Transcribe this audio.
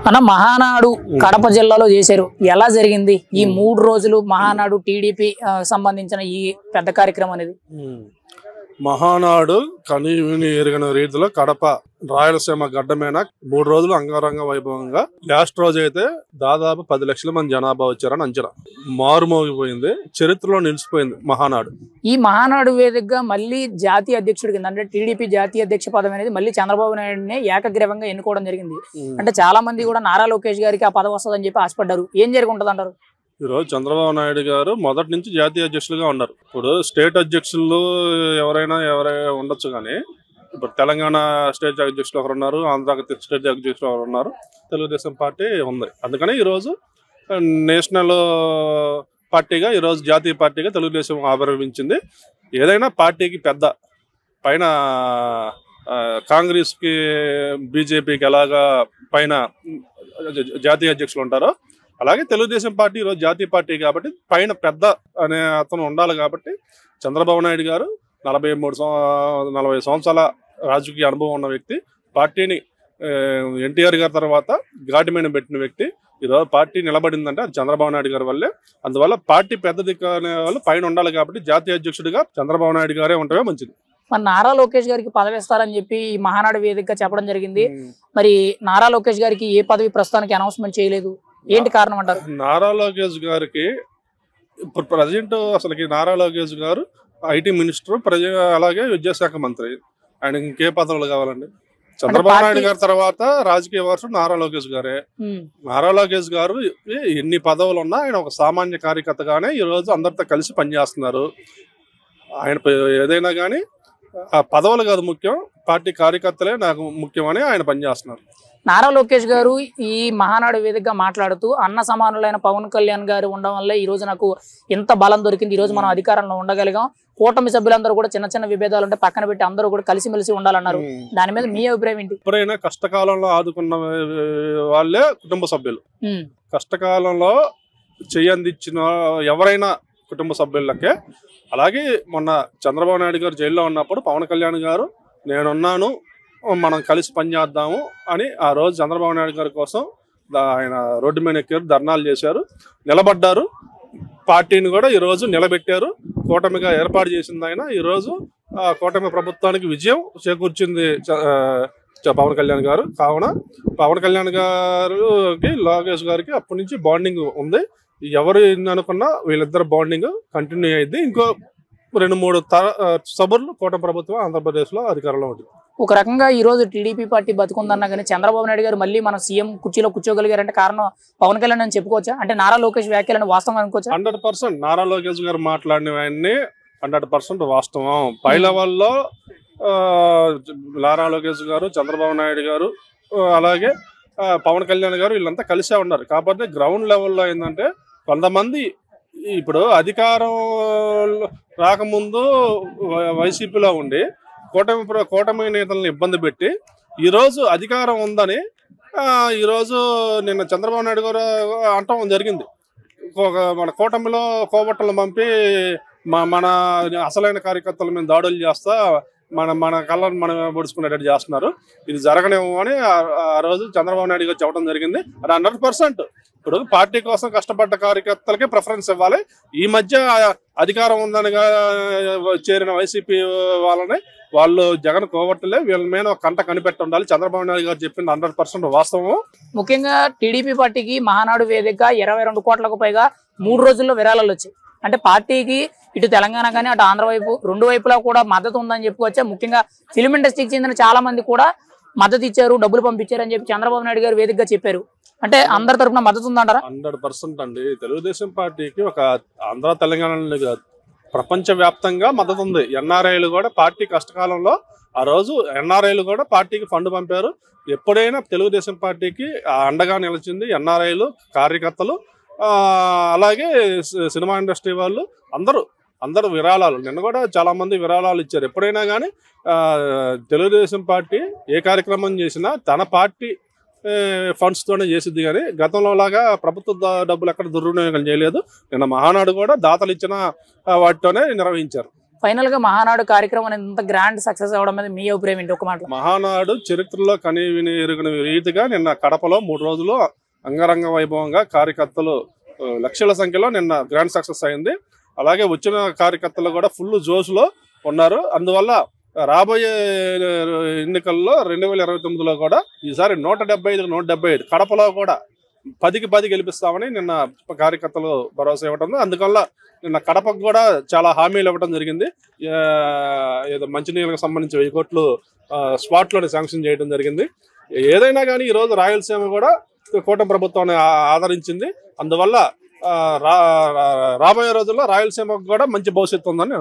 అన్న మహానాడు కడప జిల్లాలో చేశారు. ఎలా జరిగింది ఈ 3 రోజులు మహానాడు టీడీపీ సంబంధించిన ఈ పెద్ద కార్యక్రమం అనేది? మహానాడు కనీవిని ఎరిగిన రీతిలో కడప రాయలసీమ గడ్డమైన 3 రోజులు అంగరంగ వైభవంగా, లాస్ట్ రోజు అయితే దాదాపు 10 లక్షల మంది జనాభా వచ్చారని అంచనా. మారుమోగిపోయింది, చరిత్రలో నిలిచిపోయింది మహానాడు. ఈ మహానాడు వేదికగా మళ్ళీ జాతీయ అధ్యక్షుడి కింద అంటే టీడీపీ జాతీయ అధ్యక్ష పదవి అనేది మళ్ళీ చంద్రబాబు నాయుడుని ఏకగ్రీవంగా ఎన్నుకోవడం జరిగింది. అంటే చాలా మంది కూడా నారా లోకేష్ గారికి ఆ పదవి వస్తుందని చెప్పి ఆశపడ్డారు. ఏం జరిగి ఉంటుంది అంటారు? ఈరోజు చంద్రబాబు నాయుడు గారు మొదటి నుంచి జాతీయ అధ్యక్షులుగా ఉన్నారు. ఇప్పుడు స్టేట్ అధ్యక్షులు ఎవరైనా ఉండొచ్చు, కానీ ఇప్పుడు తెలంగాణ స్టేట్ అధ్యక్షులు ఒకరు ఉన్నారు, ఆంధ్ర స్టేట్ అధ్యక్షులు ఒకరు ఉన్నారు, తెలుగుదేశం పార్టీ ఉంది. అందుకని ఈరోజు నేషనల్ పార్టీగా, ఈరోజు జాతీయ పార్టీగా తెలుగుదేశం ఆవిర్భవించింది. ఏదైనా పార్టీకి పెద్ద పైన కాంగ్రెస్కి బీజేపీకి ఎలాగా పైన జాతీయ అధ్యక్షులు ఉంటారో, అలాగే తెలుగుదేశం పార్టీ ఈరోజు జాతీయ పార్టీ కాబట్టి పైన పెద్ద అనే అతను ఉండాలి. కాబట్టి చంద్రబాబు నాయుడు గారు 40 సంవత్సరాల రాజకీయ అనుభవం ఉన్న వ్యక్తి, పార్టీని ఎన్టీఆర్ గారి తర్వాత ఘాటిమైన పెట్టిన వ్యక్తి. ఈరోజు పార్టీ నిలబడిందంటే అది చంద్రబాబు నాయుడు గారి వల్లే. అందువల్ల పార్టీ పెద్ద దిక్కు అనే వాళ్ళు పైన ఉండాలి. కాబట్టి జాతీయ అధ్యక్షుడిగా చంద్రబాబు నాయుడు గారే ఉండటమే మంచిది. మరి నారా లోకేష్ గారికి పదవి ఇస్తారని చెప్పి ఈ మహానాడు వేదికగా చెప్పడం జరిగింది. మరి నారా లోకేష్ గారికి ఏ పదవి ప్రస్తుతానికి అనౌన్స్మెంట్ చేయలేదు, ఏంటి కారణం అంటారు? నారా లోకేష్ గారికి ఇప్పుడు ప్రజెంట్ అసలుకి నారా లోకేష్ గారు ఐటీ మినిస్టర్, అలాగే విద్యాశాఖ మంత్రి. ఆయన ఇంకే పదవులు కావాలండి? చంద్రబాబు నాయుడు గారి తర్వాత రాజకీయ వారసుడు నారా లోకేష్ గారే. నారా లోకేష్ గారు ఎన్ని పదవులు ఉన్నా ఆయన ఒక సామాన్య కార్యకర్తగానే ఈరోజు అందరితో కలిసి పనిచేస్తున్నారు. ఆయన ఏదైనా కానీ ఆ పదవులు కాదు ముఖ్యం, పార్టీ కార్యకర్తలే నాకు ముఖ్యమని ఆయన పనిచేస్తున్నారు. నారా లోకేష్ గారు ఈ మహానాడు వేదికగా మాట్లాడుతూ అన్న సమానులైన పవన్ కళ్యాణ్ గారు ఉండడం వల్ల ఈ రోజు నాకు ఇంత బలం దొరికింది, ఈ రోజు మనం అధికారంలో ఉండగలిగాం, కూటమి సభ్యులందరూ కూడా చిన్న చిన్న విభేదాలు ఉంటే పక్కన పెట్టి అందరూ కూడా కలిసిమెలిసి ఉండాలన్నారు. దాని మీద మీ అభిప్రాయం ఏంటి? ఎప్పుడైనా కష్టకాలంలో ఆదుకున్న వాళ్ళే కుటుంబ సభ్యులు. కష్టకాలంలో చెయ్యందిచ్చిన ఎవరైనా కుటుంబ సభ్యులకే. అలాగే మొన్న చంద్రబాబు నాయుడు గారు జైల్లో ఉన్నప్పుడు పవన్ కళ్యాణ్ గారు నేనున్నాను, మనం కలిసి పనిచేద్దాము అని ఆ రోజు చంద్రబాబు నాయుడు గారి కోసం ఆయన రోడ్డు మీద ఎక్కారు, ధర్నాలు చేశారు, నిలబడ్డారు. పార్టీని కూడా ఈరోజు నిలబెట్టారు. కూటమిగా ఏర్పాటు చేసింది ఆయన. ఈరోజు ఆ కూటమి ప్రభుత్వానికి విజయం చేకూర్చింది పవన్ కళ్యాణ్ గారు. కావున పవన్ కళ్యాణ్ గారికి లోకేష్ గారికి అప్పటి నుంచి బాండింగ్ ఉంది. ఎవరు అనుకున్నా వీళ్ళిద్దరు బాండింగ్ కంటిన్యూ అయ్యింది. ఇంకో 2-3 సభలు కూటమి ప్రభుత్వం ఆంధ్రప్రదేశ్లో అధికారంలో ఉంటుంది. ఒక రకంగా ఈ రోజు టీడీపీ పార్టీ బతుకుందన్నా కానీ చంద్రబాబు నాయుడు గారు మళ్ళీ మన సీఎం కుర్చీలో కూర్చోగలిగారంటే కారణం పవన్ కళ్యాణ్ అని చెప్పుకోవచ్చా? అంటే నారా లోకేష్ వ్యాఖ్యలను వాస్తవం అనుకోవచ్చా? 100% నారా లోకేష్ గారు మాట్లాడినవన్నీ 100% వాస్తవం. పై లెవెల్లో నారా లోకేష్ గారు, చంద్రబాబు నాయుడు గారు, అలాగే పవన్ కళ్యాణ్ గారు వీళ్ళంతా కలిసే ఉన్నారు. కాకపోతే గ్రౌండ్ లెవెల్లో ఏంటంటే కొంతమంది ఇప్పుడు అధికారం రాకముందు వైసీపీలో ఉండి కూటమి నేతలను ఇబ్బంది పెట్టి ఈరోజు అధికారం ఉందని ఈరోజు నిన్న చంద్రబాబు నాయుడు గారు అంటం జరిగింది. మన కూటమిలో కోబట్టలను పంపి మన అసలైన కార్యకర్తల మీద దాడులు చేస్తా మన కళ్ళను మనం పొడుచుకునేటట్టు చేస్తున్నారు. ఇది జరగనేమో అని ఆ రోజు చంద్రబాబు నాయుడు గారు చెప్పడం జరిగింది. అది 100%. ఇప్పుడు పార్టీ కోసం కష్టపడ్డ కార్యకర్తలకే ప్రిఫరెన్స్ ఇవ్వాలి. ఈ మధ్య అధికారం ఉందని చేరిన వైసీపీ వాళ్ళు జగన్ కోవట్టలే, వీళ్ళ మీద ఒక కంట కనిపెట్టి ఉండాలి. చంద్రబాబు నాయుడు గారు చెప్పింది 100% వాస్తవం. ముఖ్యంగా టీడీపీ పార్టీకి మహానాడు వేదికగా 22 కోట్లకు పైగా 3 రోజుల్లో విరాళాలు వచ్చాయి. అంటే పార్టీకి ఇటు తెలంగాణ కానీ అటు ఆంధ్ర వైపు 2 వైపులా కూడా మద్దతు ఉందని చెప్పుకోవచ్చా? ముఖ్యంగా ఫిలిం ఇండస్ట్రీకి చెందిన చాలా మంది కూడా మద్దతు ఇచ్చారు, డబ్బులు పంపించారు అని చెప్పి చంద్రబాబు నాయుడు గారు వేదికగా చెప్పారు. అంటే అందరి తరఫున మద్దతు ఉందంటారా? 100% అండి. తెలుగుదేశం పార్టీకి ఒక ఆంధ్ర తెలంగాణ ప్రపంచ వ్యాప్తంగా మద్దతు ఉంది. ఎన్ఆర్ఐలు కూడా పార్టీ కష్టకాలంలో ఆ రోజు ఎన్ఆర్ఐలు కూడా పార్టీకి ఫండ్ పంపారు. ఎప్పుడైనా తెలుగుదేశం పార్టీకి అండగా నిలిచింది ఎన్ఆర్ఐలు, కార్యకర్తలు, అలాగే సినిమా ఇండస్ట్రీ వాళ్ళు అందరూ విరాళాలు. నిన్న కూడా చాలా మంది విరాళాలు ఇచ్చారు. ఎప్పుడైనా కానీ తెలుగుదేశం పార్టీ ఏ కార్యక్రమం చేసినా తన పార్టీ ఫండ్స్ తోనే చేసిద్ది, కానీ గతంలో లాగా ప్రభుత్వ డబ్బులు ఎక్కడ దుర్వినియోగం చేయలేదు. నిన్న మహానాడు కూడా దాతలు ఇచ్చిన వాటితోనే నిర్వహించారు. ఫైనల్ గా మహానాడు కార్యక్రమం అనేది ఇంత గ్రాండ్ సక్సెస్ అవడం మీద మీ అభిప్రాయం ఏంటి ఒక మాట? మహానాడు చరిత్రలో కని విని ఎరుగని రీతిగా నిన్న కడపలో 3 రోజులు అంగరంగ వైభవంగా కార్యకర్తలు లక్షల సంఖ్యలో నిన్న గ్రాండ్ సక్సెస్ అయింది. అలాగే వచ్చిన కార్యకర్తలు కూడా ఫుల్ జోష్లో ఉన్నారు. అందువల్ల రాబోయే ఎన్నికల్లో 2029లో కూడా ఈసారి 175కి 175 కడపలో కూడా 10కి 10 గెలిపిస్తామని నిన్న కార్యకర్తలు భరోసా ఇవ్వడం. అందువల్ల నిన్న కడపకు కూడా చాలా హామీలు ఇవ్వడం జరిగింది. ఏదో మంచినీళ్ళకి సంబంధించి 1000 కోట్లు స్పాట్లోనే శాంక్షన్ చేయడం జరిగింది. ఏదైనా కానీ ఈరోజు రాయలసీమ కూడా కూటమి ప్రభుత్వాన్ని ఆదరించింది. అందువల్ల రాబోయే రోజుల్లో రాయలసీమకు కూడా మంచి భవిష్యత్తు ఉందని